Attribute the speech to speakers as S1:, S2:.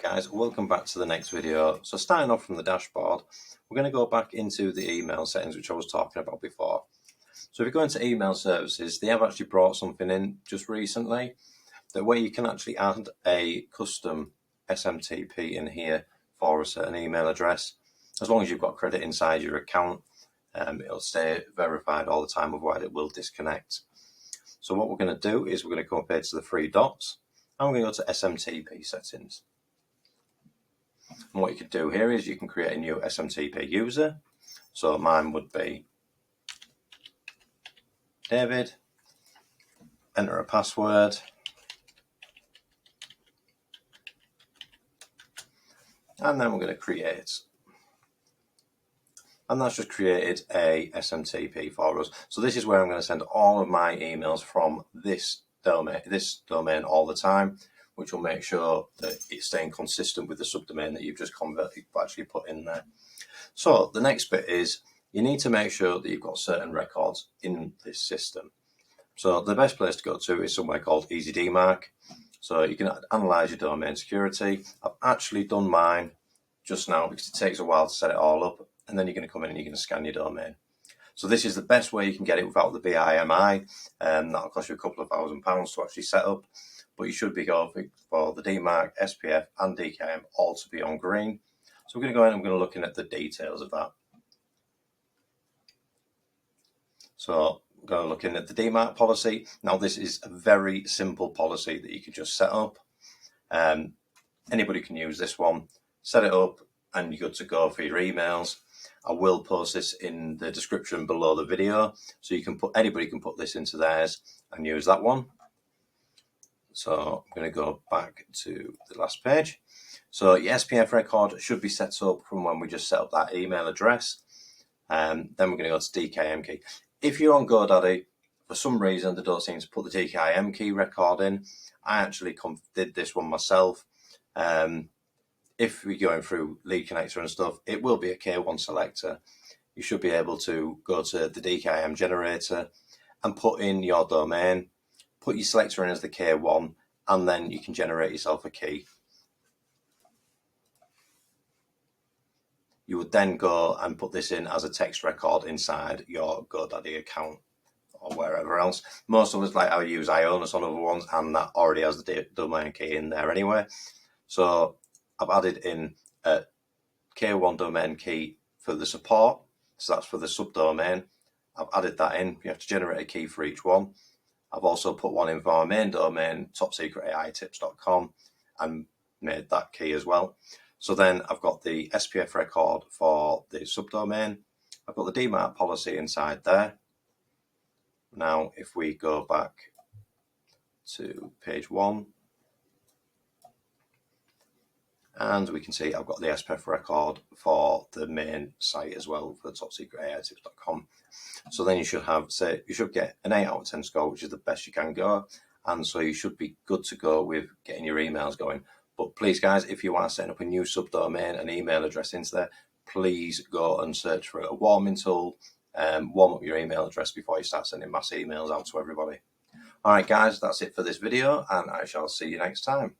S1: Guys, welcome back to the next video. So starting off from the dashboard, we're going to go back into the email settings, which I was talking about before. So if you go into email services, they have actually brought something in just recently, that way you can actually add a custom SMTP in here for a certain email address. As long as you've got credit inside your account, it'll stay verified all the time, otherwise it will disconnect. So what we're going to do is we're going to come up here to the three dots, and we're going to go to SMTP settings. And what you could do here is you can create a new SMTP user. So mine would be David, enter a password, and then we're going to create. And that's just created a SMTP for us. So this is where I'm going to send all of my emails from this domain all the time, which will make sure that it's staying consistent with the subdomain that you've just actually put in there. So the next bit is you need to make sure that you've got certain records in this system. So the best place to go to is somewhere called Easy DMARC. So you can analyze your domain security. I've actually done mine just now because it takes a while to set it all up, and then you're going to come in and you're going to scan your domain. So this is the best way you can get it without the BIMI. That'll cost you a couple of £1,000 to actually set up. But you should be going for the DMARC, SPF and DKIM all to be on green. So we're going to go in and we're going to look in at the details of that. So we're going to look in at the DMARC policy. Now this is a very simple policy that you can just set up. Anybody can use this one. Set it up and you're good to go for your emails. I will post this in the description below the video, so you can anybody can put this into theirs and use that one. So I'm going to go back to the last page. So your SPF record should be set up from when we just set up that email address. Then we're going to go to DKIM key. If you're on GoDaddy, for some reason they don't seem to put the DKIM key record in. I actually did this one myself. If we're going through lead connector and stuff, it will be a K1 selector. You should be able to go to the DKIM generator and put in your domain. Put your selector in as the K1, and then you can generate yourself a key. You would then go and put this in as a text record inside your GoDaddy account or wherever else. Most of us, like I use Ionis on other ones, and that already has the domain key in there anyway. So I've added in a K1 domain key for the support. So that's for the subdomain. I've added that in. You have to generate a key for each one. I've also put one in for our main domain, topsecretaitips.com, and made that key as well. So then I've got the SPF record for the subdomain. I've got the DMARC policy inside there. Now, if we go back to page 1, and we can see I've got the SPF record for the main site as well, for the topsecretaitips.com. So then you should have, you should get an 8 out of 10 score, which is the best you can go. And so you should be good to go with getting your emails going. But please, guys, if you are setting up a new subdomain and email address into there, please go and search for a warming tool, warm up your email address before you start sending mass emails out to everybody. All right, guys, that's it for this video, and I shall see you next time.